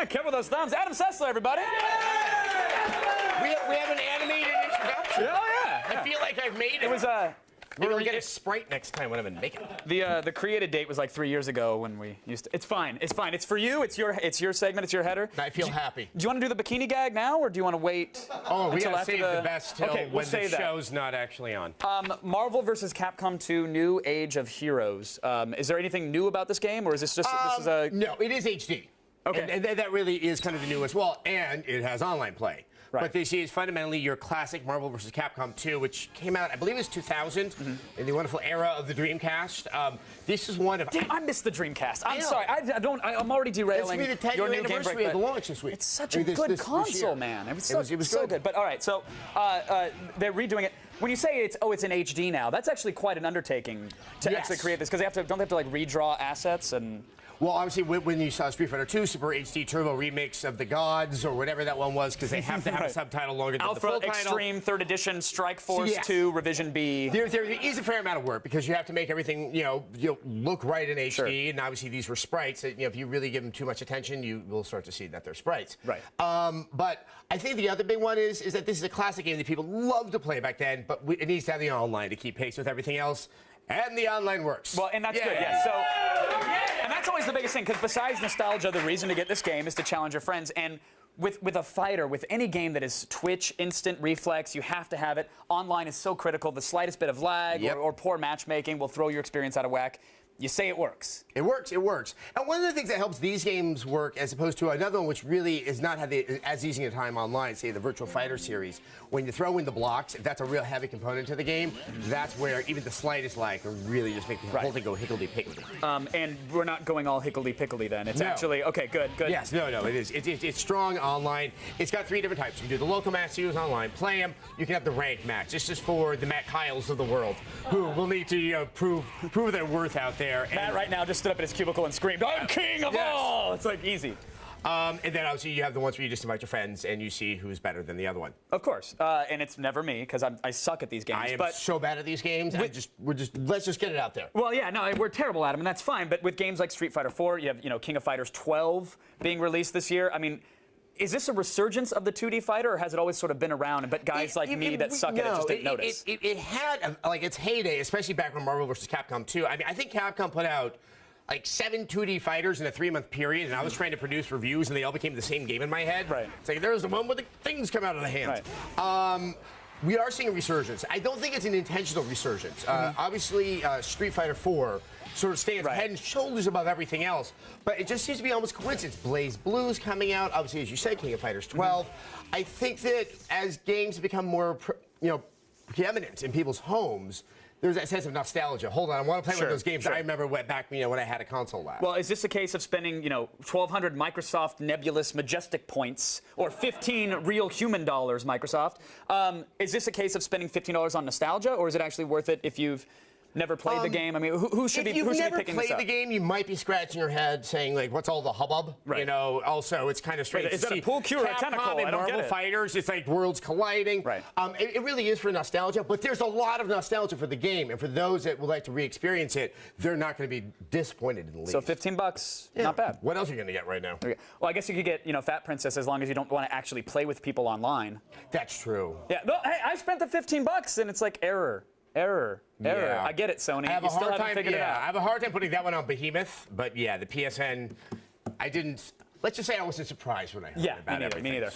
Careful with those thumbs. Adam Sessler, everybody. We have an animated introduction. Oh, yeah. I feel like I've made it. It was Maybe we'll get a Sprite next time when I'm in makeup. The created date was like 3 years ago when we used to. It's fine. It's fine. It's for you. It's your segment. It's your header. I feel happy. Do you want to do the bikini gag now, or do you want to wait? Oh, we gotta after save the best till okay, we'll when the show's not actually on. Marvel vs. Capcom 2: New Age of Heroes. Is there anything new about this game, or is this just this is a? No, it is HD. Okay. And that really is kind of the newest. Well, and it has online play. Right. But this is fundamentally your classic Marvel vs. Capcom 2, which came out, I believe it was 2000, in the wonderful era of the Dreamcast. This is one of... Damn, I missed the Dreamcast. I'm sorry. I'm already derailing it's going to be the 10-year anniversary of the launch this week. It's such a good console, man. It was so good. But all right, so they're redoing it. When you say it's in HD now, that's actually quite an undertaking to actually create this, because don't they have to like redraw assets and... Well, obviously, when you saw Street Fighter 2 Super HD Turbo remix of the Gods or whatever that one was, because they have to have a subtitle longer than the full title. Extreme 3rd Edition Strike Force 2 Revision B. There is a fair amount of work because you have to make everything look right in HD, and obviously these were sprites. That, if you really give them too much attention, you will start to see that they're sprites. Right. But I think the other big one is that this is a classic game that people love to play back then, but it needs to have the online to keep pace with everything else. And the online works. Well, and that's good, yeah. So, and that's always the biggest thing, because besides nostalgia, the reason to get this game is to challenge your friends. And with a fighter, with any game that is twitch, instant reflex, you have to have it. Online is so critical. The slightest bit of lag or poor matchmaking will throw your experience out of whack. You say it works. It works. It works. And one of the things that helps these games work, as opposed to another one which really is not as easy a time online, say the Virtual Fighter series, when you throw in the blocks, if that's a real heavy component to the game, that's where even the slightest lag can really just make the whole thing go higgledy-piggledy. And we're not going all higgledy-piggledy then. It's actually, okay, good. Yes, no, it is. It's strong online. It's got 3 different types. You can do the local match, use online, play them. You can have the ranked match. This is for the Matt Kyles of the world, who will need to prove their worth out there. Matt right now just stood up in his cubicle and screamed, "I'm king of all!" It's like easy. And then obviously you have the ones where you just invite your friends and you see who's better than the other one. Of course, and it's never me because I suck at these games. I am so bad at these games. Let's just get it out there. Well, yeah, no, we're terrible at them, and that's fine. But with games like Street Fighter 4, you have King of Fighters 12 being released this year. I mean, is this a resurgence of the 2D fighter, or has it always sort of been around, but guys like me that suck at it just didn't notice? It had like its heyday, especially back when Marvel vs. Capcom 2. I mean, I think Capcom put out like 7 2D fighters in a 3-month period, and I was trying to produce reviews, and they all became the same game in my head. Right. It's like there's the one where the things come out of the hands. Right. We are seeing a resurgence. I don't think it's an intentional resurgence. Obviously, Street Fighter 4 sort of stands head and shoulders above everything else, but it just seems to be almost coincidence. Blaze Blue's coming out, obviously, as you said, King of Fighters 12. I think that as games become more, preeminent in people's homes, there's that sense of nostalgia. Hold on, I want to play one of those games I remember back, when I had a console last. Well, is this a case of spending, 1,200 Microsoft Nebulous Majestic points, or 15 real human dollars, Microsoft? Is this a case of spending $15 on nostalgia, or is it actually worth it if you've never played the game? I mean, who should be picking this up? If you've never played the game, you might be scratching your head saying, like, what's all the hubbub? Right. Also, it's kind of strange. Is that a pool cue or a tentacle? Capcom and Marvel Fighters, it's like worlds colliding. Right. It really is for nostalgia, but there's a lot of nostalgia for the game, and for those that would like to re-experience it, they're not going to be disappointed in the least. So $15, not bad. What else are you going to get right now? Okay. Well, I guess you could get, Fat Princess as long as you don't want to actually play with people online. That's true. Yeah. No, hey, I spent the $15, and it's like error. Yeah. I get it, Sony. I you still haven't figured it out. I have a hard time putting that one on Behemoth, but yeah, the PSN, I didn't. Let's just say I wasn't surprised when I heard about it. Me neither.